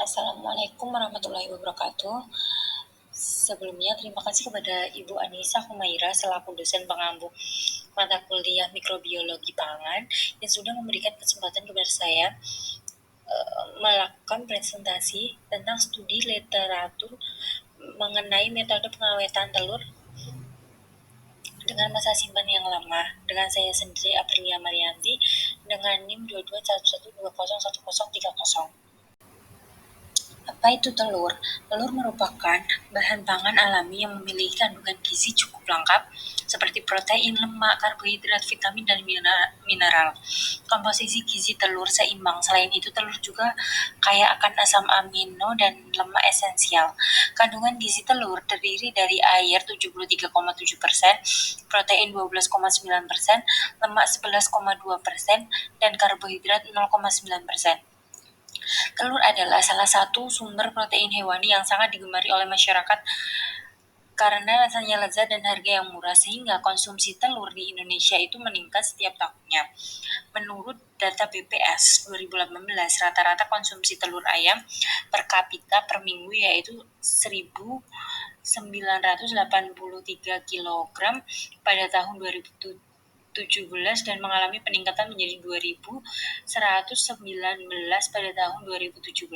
Assalamualaikum warahmatullahi wabarakatuh. Sebelumnya terima kasih kepada Ibu Anissa Humaira selaku dosen pengampu mata kuliah mikrobiologi pangan yang sudah memberikan kesempatan kepada saya melakukan presentasi tentang studi literatur mengenai metode pengawetan telur dengan masa simpan yang lama, dengan saya sendiri Aprilia Marianti dengan NIM 2211201030. Apa itu telur? Telur merupakan bahan pangan alami yang memiliki kandungan gizi cukup lengkap seperti protein, lemak, karbohidrat, vitamin, dan mineral. Komposisi gizi telur seimbang. Selain itu, telur juga kaya akan asam amino dan lemak esensial. Kandungan gizi telur terdiri dari air 73,7%, protein 12,9%, lemak 11,2%, dan karbohidrat 0,9%. Telur adalah salah satu sumber protein hewani yang sangat digemari oleh masyarakat karena rasanya lezat dan harga yang murah, sehingga konsumsi telur di Indonesia itu meningkat setiap tahunnya. Menurut data BPS 2018, rata-rata konsumsi telur ayam per kapita per minggu yaitu 1.983 kg pada tahun 2017 dan mengalami peningkatan menjadi 2.119 pada tahun 2017.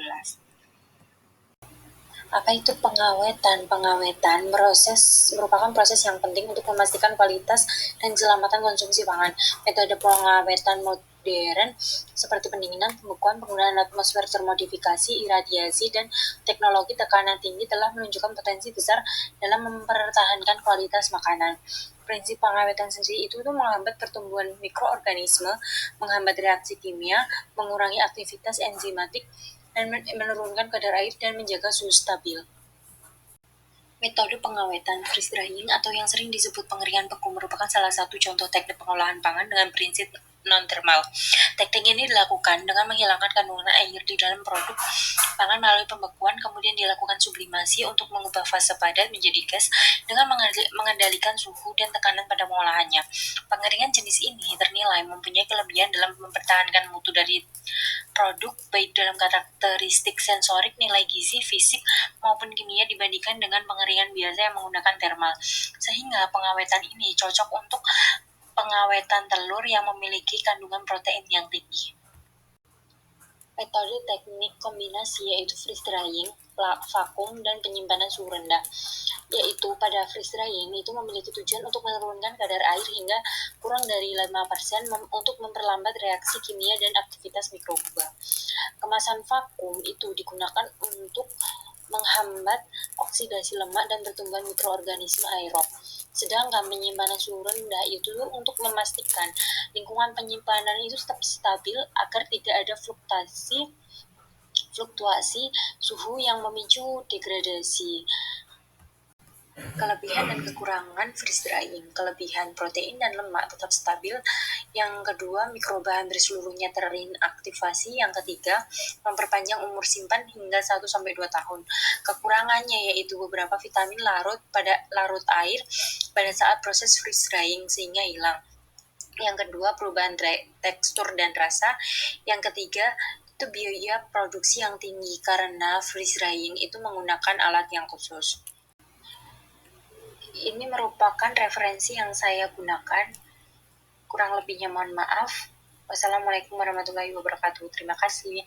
Apa itu pengawetan? Pengawetan merupakan proses yang penting untuk memastikan kualitas dan keselamatan konsumsi pangan. Metode pengawetan modern seperti pendinginan, pembekuan, penggunaan atmosfer termodifikasi, iradiasi, dan teknologi tekanan tinggi telah menunjukkan potensi besar dalam mempertahankan kualitas makanan. Prinsip pengawetan sendiri itu menghambat pertumbuhan mikroorganisme, menghambat reaksi kimia, mengurangi aktivitas enzimatik, dan menurunkan kadar air dan menjaga suhu stabil. Metode pengawetan freeze drying atau yang sering disebut pengeringan beku merupakan salah satu contoh teknik pengolahan pangan dengan prinsip non-thermal. Teknik ini dilakukan dengan menghilangkan kandungan air di dalam produk pangan melalui pembekuan, kemudian dilakukan sublimasi untuk mengubah fase padat menjadi gas dengan mengendalikan suhu dan tekanan pada pengolahannya. Pengeringan jenis ini ternilai mempunyai kelebihan dalam mempertahankan mutu dari produk baik dalam karakteristik sensorik, nilai gizi, fisik, maupun kimia dibandingkan dengan pengeringan biasa yang menggunakan thermal. Sehingga pengawetan ini cocok untuk pengawetan telur yang memiliki kandungan protein yang tinggi. Metode teknik kombinasi yaitu freeze drying, vakum, dan penyimpanan suhu rendah. Yaitu pada freeze drying itu memiliki tujuan untuk menurunkan kadar air hingga kurang dari 5% untuk memperlambat reaksi kimia dan aktivitas mikroba. Kemasan vakum itu digunakan untuk menghambat oksidasi lemak dan pertumbuhan mikroorganisme aerob. Sedangkan penyimpanan suhu rendah itu untuk memastikan lingkungan penyimpanan itu tetap stabil agar tidak ada fluktuasi suhu yang memicu degradasi. Kelebihan dan kekurangan freeze drying. Kelebihan protein dan lemak tetap stabil. Yang kedua, mikroba hampir seluruhnya terinaktivasi. Yang ketiga, memperpanjang umur simpan hingga 1-2 tahun. Kekurangannya yaitu beberapa vitamin larut air pada saat proses freeze drying sehingga hilang. Yang kedua, perubahan tekstur dan rasa. Yang ketiga, itu biaya produksi yang tinggi karena freeze drying itu menggunakan alat yang khusus. Ini merupakan referensi yang saya gunakan. Kurang lebihnya mohon maaf. Wassalamualaikum warahmatullahi wabarakatuh. Terima kasih.